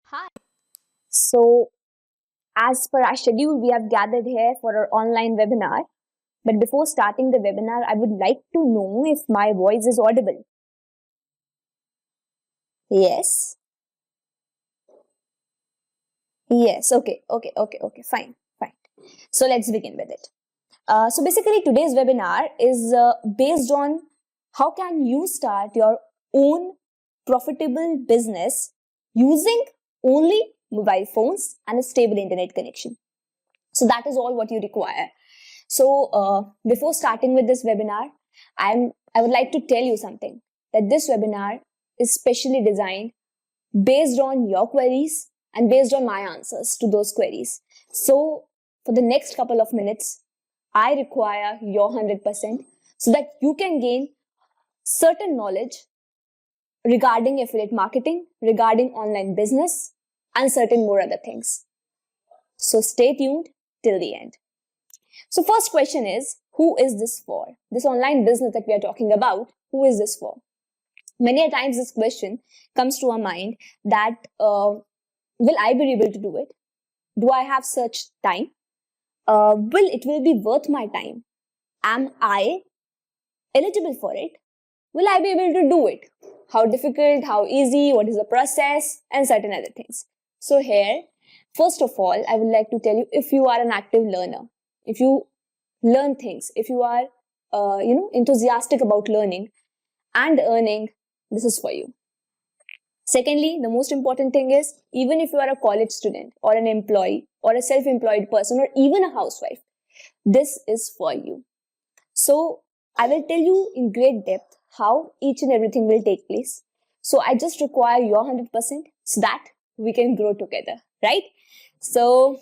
Hi. So, as per our schedule, we have gathered here for our online webinar. But before starting the webinar, I would like to know if my voice is audible. Yes. Yes. Okay. Fine. So, let's begin with it. So, basically, today's webinar is based on how can you start your own profitable business using only mobile phones and a stable internet connection. So, that is all what you require. So, before starting with this webinar, I would like to tell you something that this webinar is specially designed based on your queries and based on my answers to those queries. So, for the next couple of minutes, I require your 100% so that you can gain certain knowledge regarding affiliate marketing, regarding online business, and certain more other things. So, stay tuned till the end. So first question is, who is this for? This online business that we are talking about, who is this for? Many a times this question comes to our mind that, will I be able to do it? Do I have such time? It will be worth my time? Am I eligible for it? Will I be able to do it? How difficult, how easy, what is the process, and certain other things. So here, first of all, I would like to tell you, if you are an active learner, if you learn things, if you are enthusiastic about learning and earning, this is for you. Secondly, the most important thing is, even if you are a college student or an employee or a self-employed person or even a housewife, this is for you. So I will tell you in great depth how each and everything will take place. So I just require your 100% so that we can grow together, right? So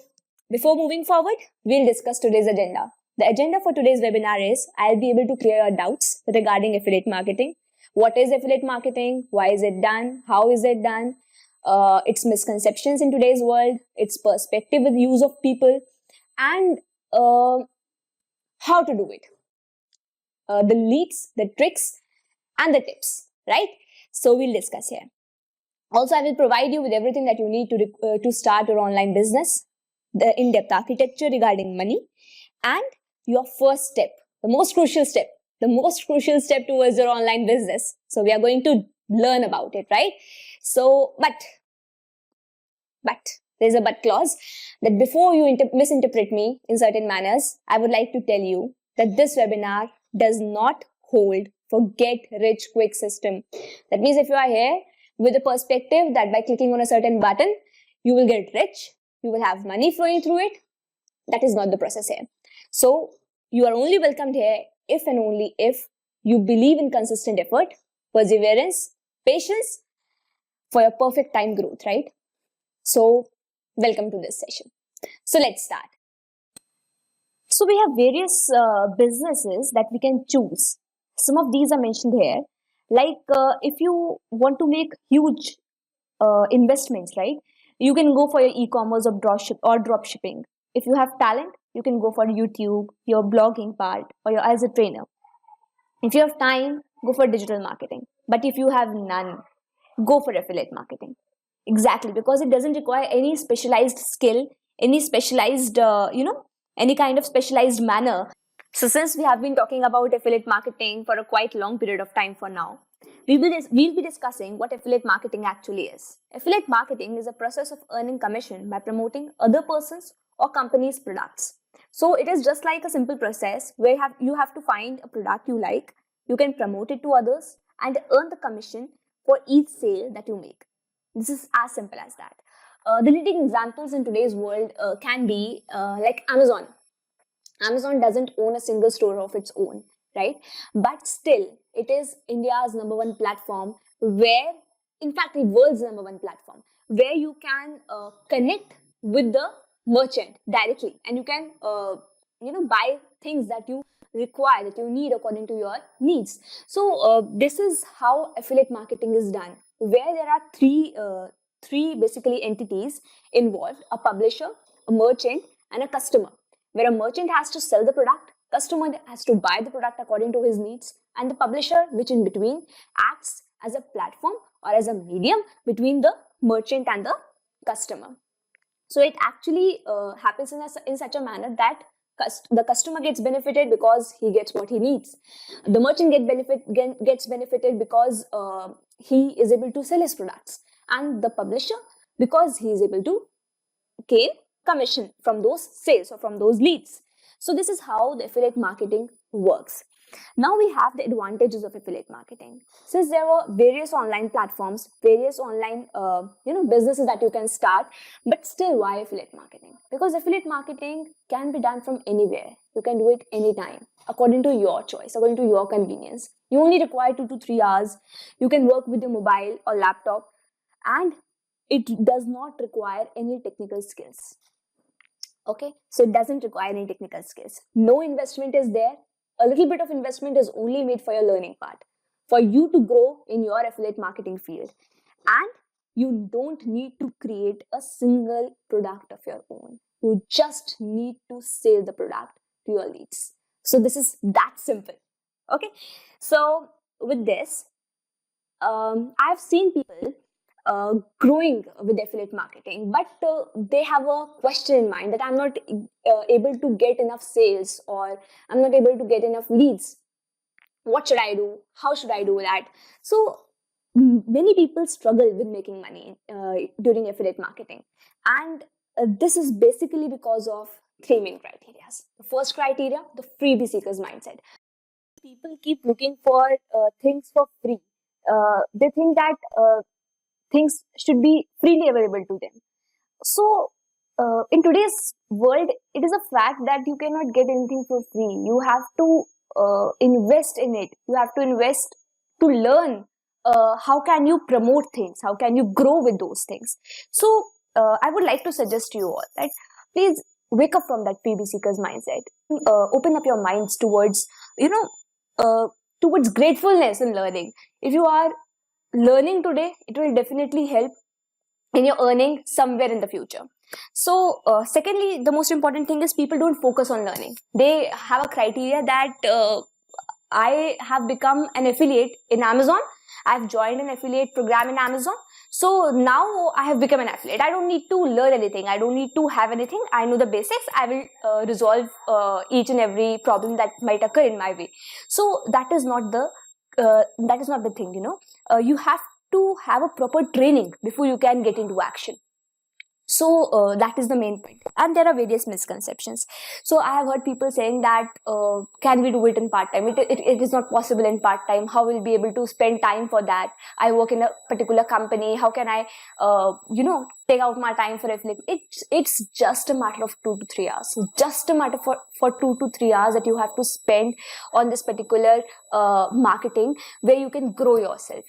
before moving forward, we'll discuss today's agenda. The agenda for today's webinar is I'll be able to clear your doubts regarding affiliate marketing. What is affiliate marketing? Why is it done? How is it done? Its misconceptions in today's world, its perspective with use of people, and how to do it. The leads, the tricks, and the tips, right? So we'll discuss here. Also, I will provide you with everything that you need to start your online business, the in-depth architecture regarding money, and your first step, the most crucial step towards your online business. So we are going to learn about it, right? So, but there's a but clause that before you misinterpret me in certain manners, I would like to tell you that this webinar does not hold for get rich quick system. That means if you are here with the perspective that by clicking on a certain button, you will get rich, you will have money flowing through it, that is not the process here. So you are only welcomed here if and only if you believe in consistent effort, perseverance, patience for your perfect time growth, right? So welcome to this session. So let's start. So we have various businesses that we can choose. Some of these are mentioned here. Like if you want to make huge investments, right? You can go for your e-commerce or drop shipping. If you have talent, you can go for YouTube, your blogging part, or your as a trainer. If you have time, go for digital marketing. But if you have none, go for affiliate marketing. Exactly, because it doesn't require any specialized skill, any specialized, any kind of specialized manner. So since we have been talking about affiliate marketing for a quite long period of time for now, we'll be discussing what affiliate marketing actually is. Affiliate marketing is a process of earning commission by promoting other persons or companies' products. So it is just like a simple process where you have to find a product you like, you can promote it to others and earn the commission for each sale that you make. This is as simple as that. The leading examples in today's world can be like Amazon. Amazon doesn't own a single store of its own, right? But still, it is India's number one platform where, in fact, the world's number one platform, where you can connect with the merchant directly and you can, buy things that you require, that you need according to your needs. So this is how affiliate marketing is done, where there are three basically entities involved: a publisher, a merchant, and a customer. Where a merchant has to sell the product, customer has to buy the product according to his needs, and the publisher, which in between acts as a platform or as a medium between the merchant and the customer. So it actually happens in such a manner that the customer gets benefited because he gets what he needs. The merchant gets benefited because he is able to sell his products, and the publisher because he is able to gain commission from those sales or from those leads. So this is how the affiliate marketing works. Now we have the advantages of affiliate marketing. Since there were various online platforms, various online businesses that you can start, but still, why affiliate marketing? Because affiliate marketing can be done from anywhere. You can do it anytime, according to your choice, according to your convenience. You only require 2 to 3 hours. You can work with your mobile or laptop, and it does not require any technical skills. Okay, so it doesn't require any technical skills. No investment is there. A little bit of investment is only made for your learning part, for you to grow in your affiliate marketing field. And you don't need to create a single product of your own. You just need to sell the product to your leads. So this is that simple. Okay, so with this, I've seen people growing with affiliate marketing, but they have a question in mind that I'm not able to get enough sales, or I'm not able to get enough leads. What should I do? How should I do that? So many people struggle with making money during affiliate marketing, and this is basically because of three main criteria. The first criteria, the freebie seekers mindset. People keep looking for things for free. They think that things should be freely available to them. So, in today's world, it is a fact that you cannot get anything for free. You have to invest in it. You have to invest to learn how can you promote things, how can you grow with those things. So, I would like to suggest to you all that please wake up from that freebie seekers mindset. Open up your minds towards, towards gratefulness in learning. If you are learning today, it will definitely help in your earning somewhere in the future. So secondly, the most important thing is people don't focus on learning. They have a criteria that I have become an affiliate in Amazon. I've joined an affiliate program in Amazon. So now I have become an affiliate. I don't need to learn anything. I don't need to have anything. I know the basics. I will resolve each and every problem that might occur in my way. So that is not the thing, you have to have a proper training before you can get into action. So that is the main point. And there are various misconceptions. So I have heard people saying that can we do it in part-time? It is not possible in part-time. How will we be able to spend time for that? I work in a particular company. How can I take out my time for affiliate? It's just a matter of 2 to 3 hours. Just a matter for 2 to 3 hours that you have to spend on this particular marketing, where you can grow yourself.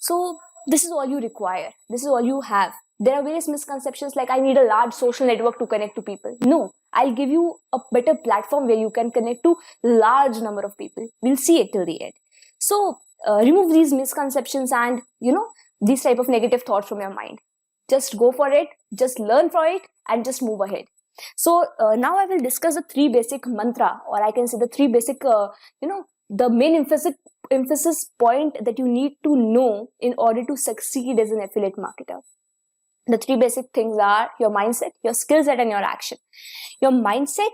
So this is all you require. This is all you have. There are various misconceptions like I need a large social network to connect to people. No, I'll give you a better platform where you can connect to large number of people. We'll see it till the end. So remove these misconceptions and these type of negative thoughts from your mind. Just go for it, just learn from it, and just move ahead. So now I will discuss the three basic mantra, or I can say the three basic the main emphasis point that you need to know in order to succeed as an affiliate marketer. The three basic things are your mindset, your skill set, and your action. Your mindset,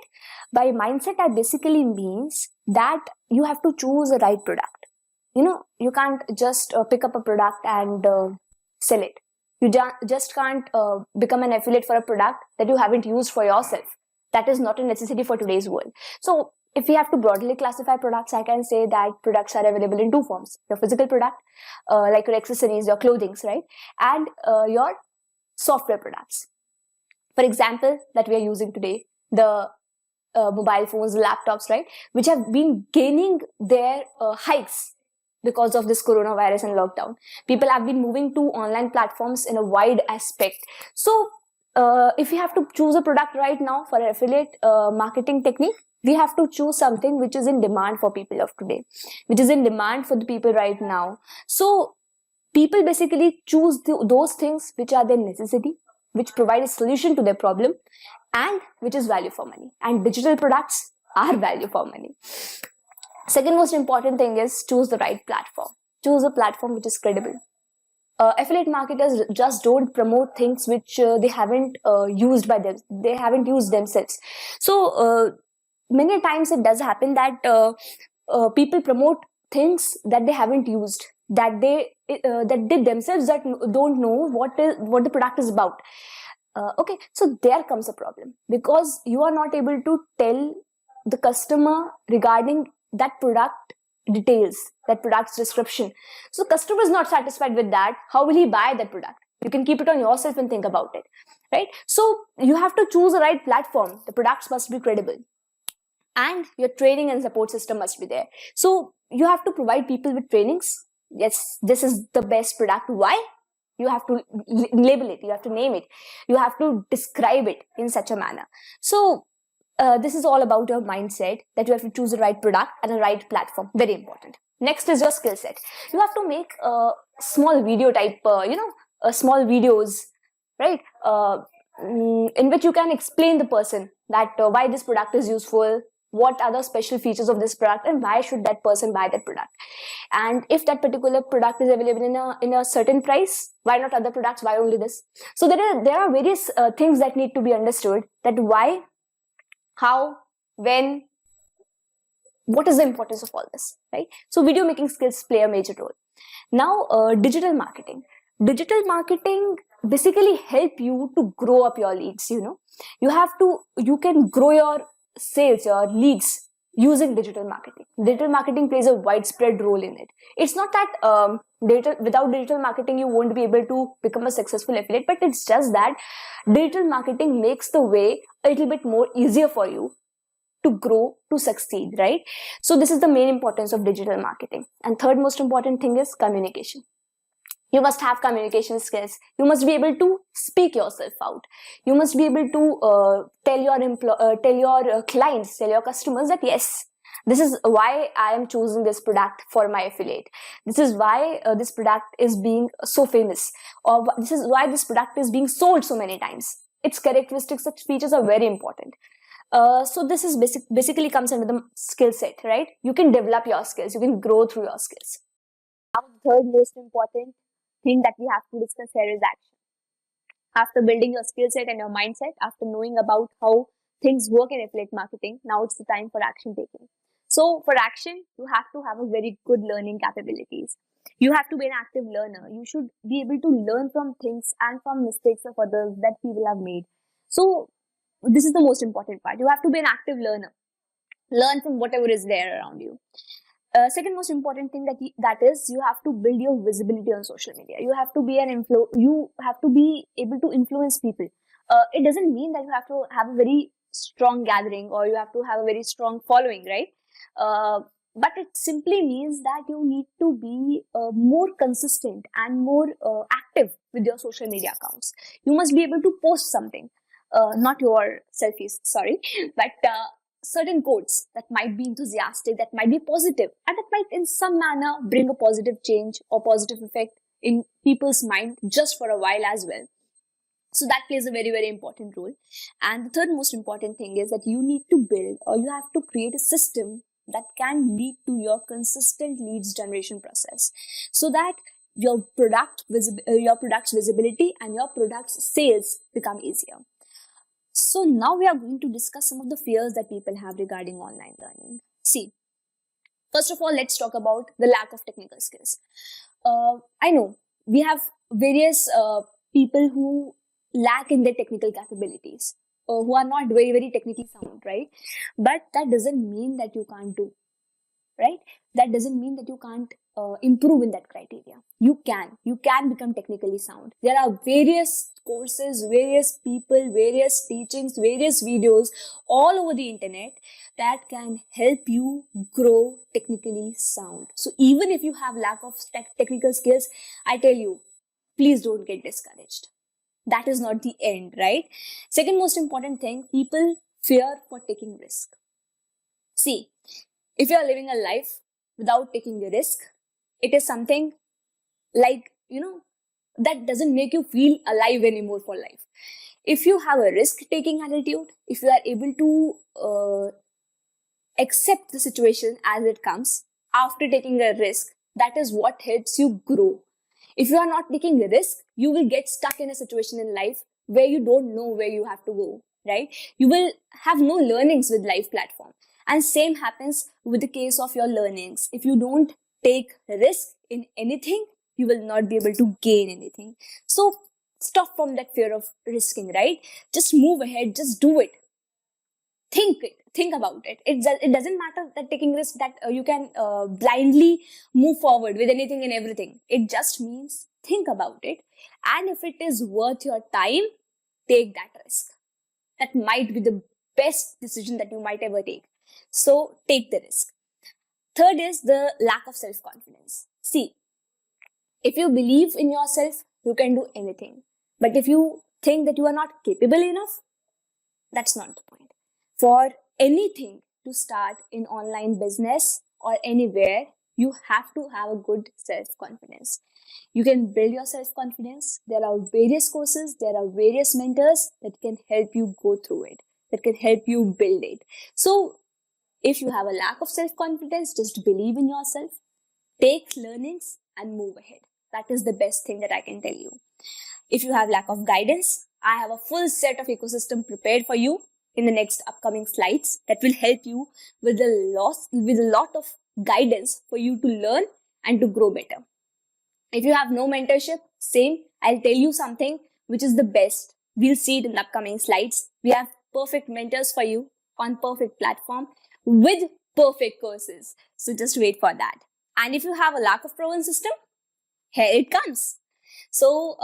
by mindset, I basically means that you have to choose the right product. You can't just pick up a product and sell it. You just can't become an affiliate for a product that you haven't used for yourself. That is not a necessity for today's world. So if we have to broadly classify products, I can say that products are available in two forms. Your physical product, like your accessories, your clothings, right? And your software products. For example, that we are using today, the mobile phones, laptops, right? Which have been gaining their hikes because of this coronavirus and lockdown. People have been moving to online platforms in a wide aspect. So if you have to choose a product right now for an affiliate marketing technique, we have to choose something which is in demand for people of today, which is in demand for the people right now. So people basically choose those things which are their necessity, which provide a solution to their problem, and which is value for money. And digital products are value for money. Second most important thing is choose the right platform. Choose a platform which is credible. affiliate marketers just don't promote things which they haven't used by them. They haven't used themselves. So many times it does happen that people promote things that they haven't used, that they themselves that don't know what the product is about. Okay, so there comes a problem, because you are not able to tell the customer regarding that product details, that product's description. So customer is not satisfied with that. How will he buy that product? You can keep it on yourself and think about it, right? So you have to choose the right platform. The products must be credible, and your training and support system must be there. So you have to provide people with trainings. Yes, this is the best product. Why? You have to label it, you have to name it, you have to describe it in such a manner. So this is all about your mindset, that you have to choose the right product and the right platform. Very important. Next is your skill set. You have to make a small video type, small videos, right? In which you can explain the person that why this product is useful, what are the special features of this product, and why should that person buy that product. And if that particular product is available in a certain price, why not other products, why only this? So there are various things that need to be understood, that why, how, when, what is the importance of all this, right? So video making skills play a major role. Now digital marketing basically help you to grow up your leads. You can grow your sales, your leads, using digital marketing. Digital marketing plays a widespread role in it. It's not that without digital marketing you won't be able to become a successful affiliate, but it's just that digital marketing makes the way a little bit more easier for you to grow, to succeed, right? So this is the main importance of digital marketing. And third most important thing is communication. You must have communication skills. You must be able to speak yourself out. You must be able to tell your clients, tell your customers that yes, this is why I am choosing this product for my affiliate. This is why this product is being so famous, or this is why this product is being sold so many times. Its characteristics, its features are very important. So this is basically comes under the skill set, right? You can develop your skills. You can grow through your skills. Now, the third most important thing that we have to discuss here is action. After building your skill set and your mindset, after knowing about how things work in affiliate marketing, now it's the time for action taking. So for action, you have to have a very good learning capabilities. You have to be an active learner. You should be able to learn from things and from mistakes of others that people have made. So this is the most important part. You have to be an active learner. Learn from whatever is there around you. Second most important thing that is you have to build your visibility on social media. You have to be you have to be able to influence people. It doesn't mean that you have to have a very strong gathering or you have to have a very strong following, right? But it simply means that you need to be more consistent and more active with your social media accounts. You must be able to post something, not your selfies, sorry, but certain quotes that might be enthusiastic, that might be positive, and that might in some manner bring a positive change or positive effect in people's mind just for a while as well. So that plays a very, very important role. And the third most important thing is that you need to build, or you have to create a system that can lead to your consistent leads generation process, so that your product's visibility and your product's sales become easier. So now we are going to discuss some of the fears that people have regarding online learning. See, first of all, let's talk about the lack of technical skills. I know we have various people who lack in their technical capabilities, who are not very, very technically sound, right? But that doesn't mean that you can't do, right? That doesn't mean that you can't improve in that criteria. You can become technically sound. There are various courses, various people, various teachings, various videos all over the internet that can help you grow technically sound. So even if you have lack of technical skills, I tell you, please don't get discouraged. That is not the end, right? Second most important thing, people fear for taking risk. See, if you are living a life without taking a risk, it is something like, that doesn't make you feel alive anymore for life. If you have a risk-taking attitude, if you are able to accept the situation as it comes after taking a risk, that is what helps you grow. If you are not taking a risk, you will get stuck in a situation in life where you don't know where you have to go, right? You will have no learnings with live platform. And same happens with the case of your learnings. If you don't take risk in anything, you will not be able to gain anything. So stop from that fear of risking, right? Just move ahead, just do it. Think about it. It doesn't matter that taking risk that you can blindly move forward with anything and everything. It just means think about it, and if it is worth your time, take that risk. That might be the best decision that you might ever take. So take the risk. Third is the lack of self-confidence. See, if you believe in yourself, you can do anything. But if you think that you are not capable enough, that's not the point. For anything to start in online business or anywhere, you have to have a good self-confidence. You can build your self-confidence. There are various courses, there are various mentors that can help you go through it, that can help you build it. So if you have a lack of self-confidence, just believe in yourself, take learnings and move ahead. That is the best thing that I can tell you. If you have lack of guidance, I have a full set of ecosystem prepared for you in the next upcoming slides that will help you with a lot of guidance for you to learn and to grow better. If you have no mentorship, same, I'll tell you something which is the best. We'll see it in the upcoming slides. We have perfect mentors for you on perfect platform with perfect courses. So just wait for that. And if you have a lack of proven system, here it comes. So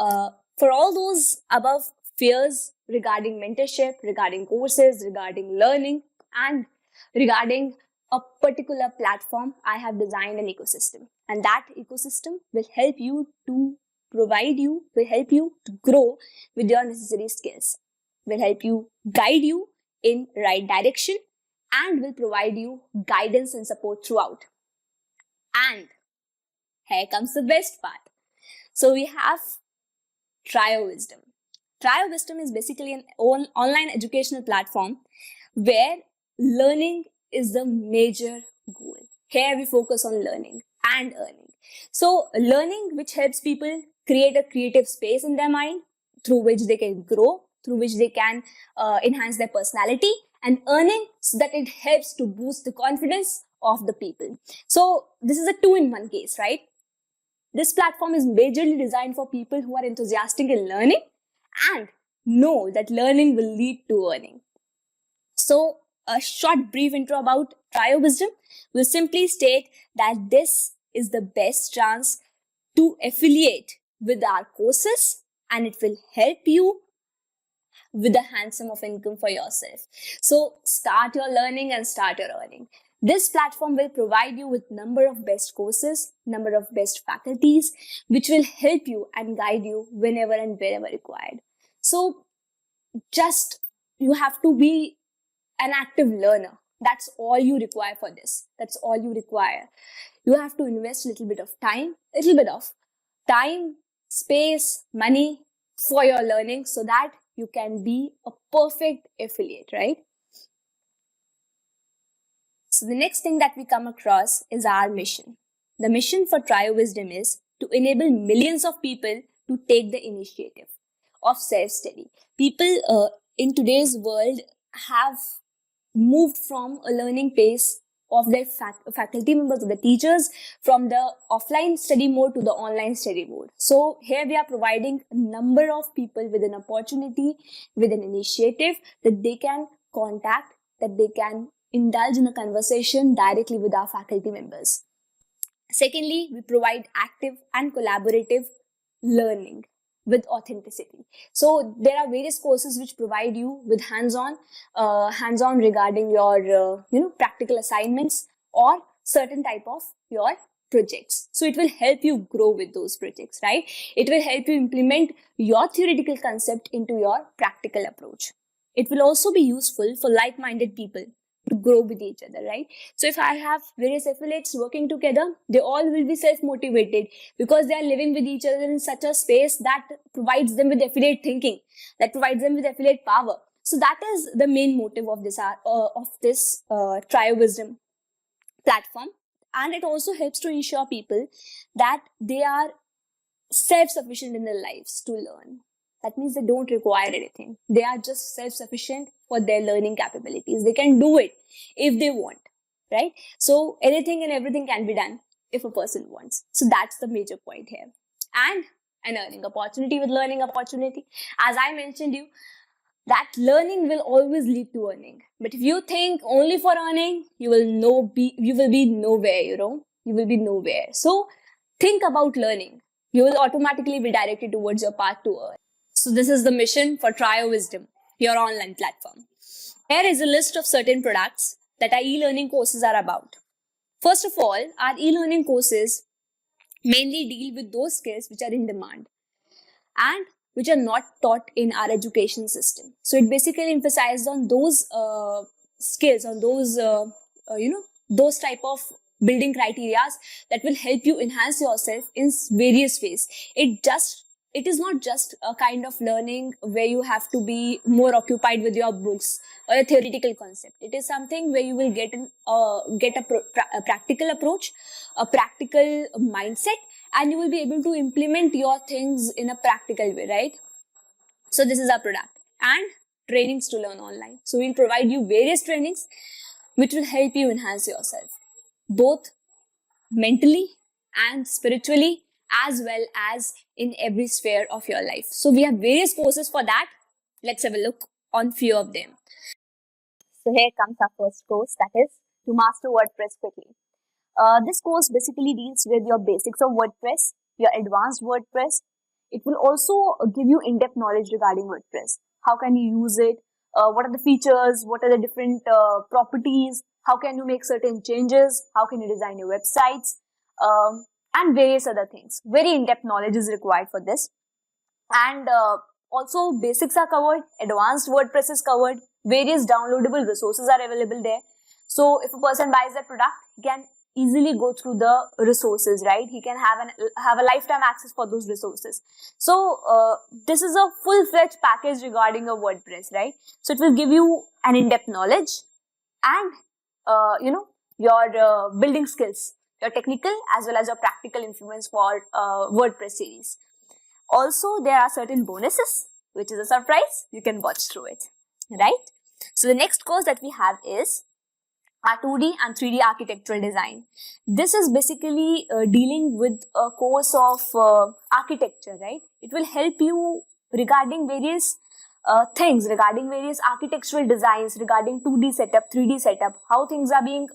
for all those above fears regarding mentorship, regarding courses, regarding learning, and regarding a particular platform, I have designed an ecosystem. And that ecosystem will help you to grow with your necessary skills, will help you guide you in right direction, and will provide you guidance and support throughout. And here comes the best part. So we have Trio Wisdom. Trio Wisdom is basically an online educational platform where learning is the major goal. Here we focus on learning and earning. So learning, which helps people create a creative space in their mind through which they can grow, through which they can enhance their personality, and earning so that it helps to boost the confidence of the people. So this is a two-in-one case, right? This platform is majorly designed for people who are enthusiastic in learning and know that learning will lead to earning. So a short brief intro about Trio Wisdom will simply state that this is the best chance to affiliate with our courses, and it will help you with a handsome of income for yourself. So start your learning and start your earning. This platform will provide you with number of best courses, number of best faculties, which will help you and guide you whenever and wherever required. So just you have to be an active learner. That's all you require for this. That's all you require. You have to invest a little bit of time, space, money for your learning so that you can be a perfect affiliate, right? So the next thing that we come across is our mission. The mission for Trio Wisdom is to enable millions of people to take the initiative of self-study. People in today's world have moved from a learning pace of their faculty members, the teachers, from the offline study mode to the online study mode. So here we are providing a number of people with an opportunity, with an initiative that they can contact, that they can indulge in a conversation directly with our faculty members. Secondly, we provide active and collaborative learning with authenticity. So there are various courses which provide you with hands-on regarding your practical assignments or certain type of your projects. So it will help you grow with those projects, right? It will help you implement your theoretical concept into your practical approach. It will also be useful for like-minded people to grow with each other, right? So if I have various affiliates working together, they all will be self-motivated because they are living with each other in such a space that provides them with affiliate thinking, that provides them with affiliate power. So that is the main motive of this Trio Wisdom platform. And it also helps to ensure people that they are self-sufficient in their lives to learn. That means they don't require anything. They are just self-sufficient for their learning capabilities. They can do it if they want, right? So anything and everything can be done if a person wants. So that's the major point here. And an earning opportunity with learning opportunity. As I mentioned you, that learning will always lead to earning. But if you think only for earning, you will be nowhere, you will be nowhere. So think about learning. You will automatically be directed towards your path to earn. So this is the mission for Trio Wisdom, your online platform. Here is a list of certain products that our e-learning courses are about. First of all, our e-learning courses mainly deal with those skills which are in demand and which are not taught in our education system. So it basically emphasizes on those skills, on those type of building criterias that will help you enhance yourself in various ways. It is not just a kind of learning where you have to be more occupied with your books or a theoretical concept. It is something where you will get a practical approach, a practical mindset, and you will be able to implement your things in a practical way, right? So this is our product. And trainings to learn online. So we'll provide you various trainings which will help you enhance yourself, both mentally and spiritually, as well as in every sphere of your life. So we have various courses for that. Let's have a look on few of them. So here comes our first course, that is to master WordPress quickly. This course basically deals with your basics of WordPress, your advanced WordPress. It will also give you in-depth knowledge regarding WordPress. How can you use it? What are the features? What are the different properties? How can you make certain changes? How can you design your websites? And various other things. Very in-depth knowledge is required for this. And also basics are covered, advanced WordPress is covered, various downloadable resources are available there. So if a person buys that product, he can easily go through the resources, right? He can have a lifetime access for those resources. So this is a full-fledged package regarding a WordPress, right? So it will give you an in-depth knowledge and your building skills, your technical as well as your practical influence for WordPress series. Also, there are certain bonuses, which is a surprise. You can watch through it, right? So the next course that we have is our 2D and 3D architectural design. This is basically dealing with a course of architecture, right? It will help you regarding various things, regarding various architectural designs, regarding 2D setup, 3D setup, how things are being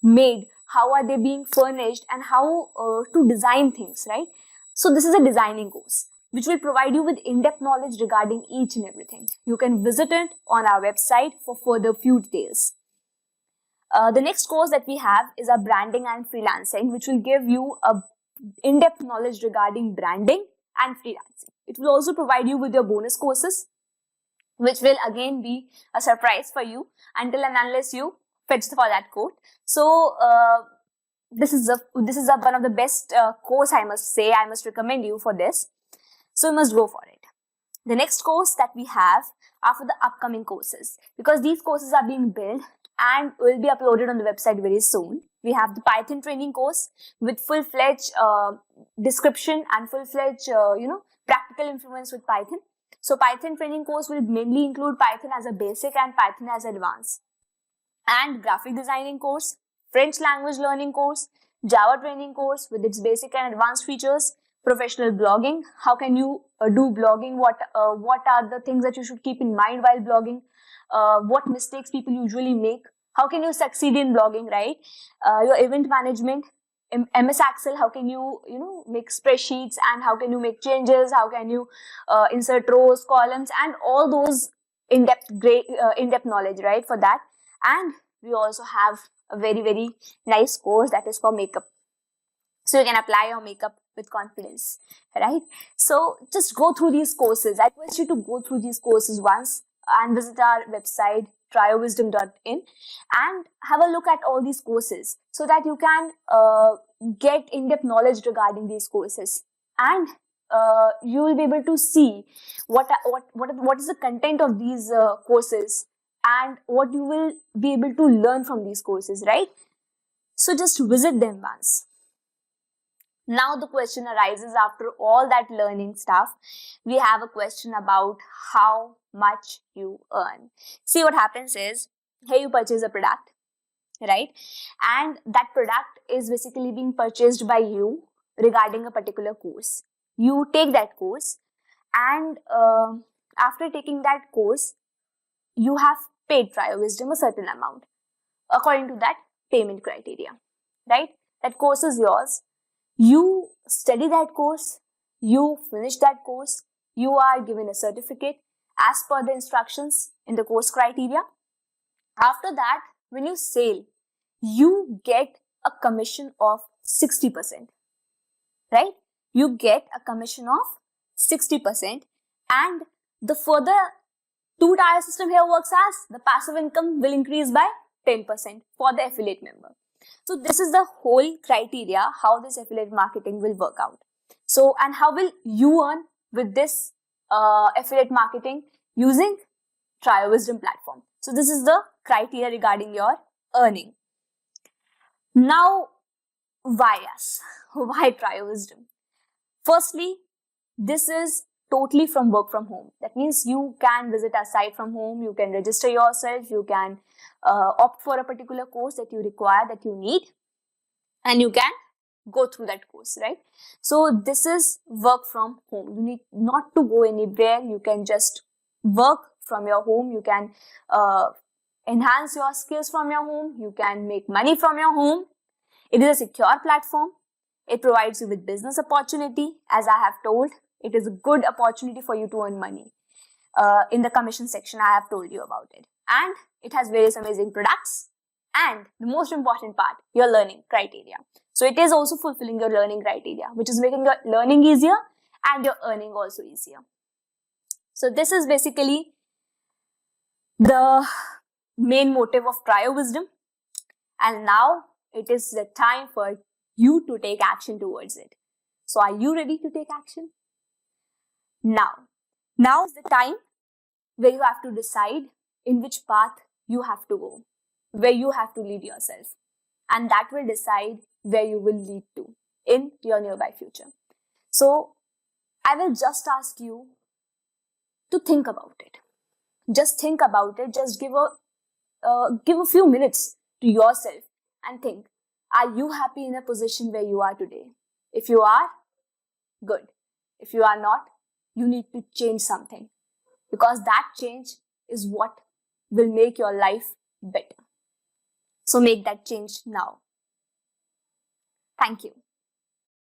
made, how are they being furnished, and how to design things, right? So this is a designing course which will provide you with in-depth knowledge regarding each and everything. You can visit it on our website for further few details. The next course that we have is our branding and freelancing, which will give you a in-depth knowledge regarding branding and freelancing. It will also provide you with your bonus courses, which will again be a surprise for you until and unless you fetch for that code. So this is one of the best course, I must say. I must recommend you for this. So you must go for it. The next course that we have are for the upcoming courses, because these courses are being built and will be uploaded on the website very soon. We have the Python training course with full-fledged description and full-fledged practical influence with Python. So Python training course will mainly include Python as a basic and Python as advanced. And graphic designing course, French language learning course, Java training course with its basic and advanced features, professional blogging. How can you do blogging? What are the things that you should keep in mind while blogging? What mistakes people usually make? How can you succeed in blogging, right? Your event management, MS Excel, how can you make spreadsheets, and how can you make changes? How can you insert rows, columns, and all those in-depth knowledge, right, for that. And we also have a very, very nice course that is for makeup. So you can apply your makeup with confidence, right? So just go through these courses. I request you to go through these courses once and visit our website triowisdom.in and have a look at all these courses so that you can get in-depth knowledge regarding these courses, and you will be able to see what is the content of these courses and what you will be able to learn from these courses, right? So just visit them once. Now the question arises, after all that learning stuff, we have a question about how much you earn. See, what happens is, here you purchase a product, right? And that product is basically being purchased by you regarding a particular course. You take that course, and after taking that course, you have paid Triowisdom a certain amount according to that payment criteria, right? That course is yours. You study that course, you finish that course, you are given a certificate as per the instructions in the course criteria. After that, when you sell, you get a commission of 60%, right? You get a commission of 60%, and the further two-tier system here works as the passive income will increase by 10% for the affiliate member. So this is the whole criteria how this affiliate marketing will work out. So, and how will you earn with this affiliate marketing using Triowisdom platform? So this is the criteria regarding your earning. Now, why us? Why Triowisdom? Firstly, this is totally from work from home. That means you can visit our site from home, you can register yourself, you can opt for a particular course that you require, that you need, and you can go through that course, right? So this is work from home. You need not to go anywhere. You can just work from your home. You can enhance your skills from your home. You can make money from your home. It is a secure platform. It provides you with business opportunity. As I have told, it is a good opportunity for you to earn money. In the commission section, I have told you about it. And it has various amazing products. And the most important part, your learning criteria. So it is also fulfilling your learning criteria, which is making your learning easier and your earning also easier. So this is basically the main motive of Triowisdom. And now it is the time for you to take action towards it. So are you ready to take action? Now is the time where you have to decide in which path you have to go, where you have to lead yourself. And that will decide where you will lead to in your nearby future. So I will just ask you to think about it. Just think about it. Just give a few minutes to yourself and think, are you happy in a position where you are today? If you are, good. If you are not, you need to change something, because that change is what will make your life better. So make that change now. Thank you.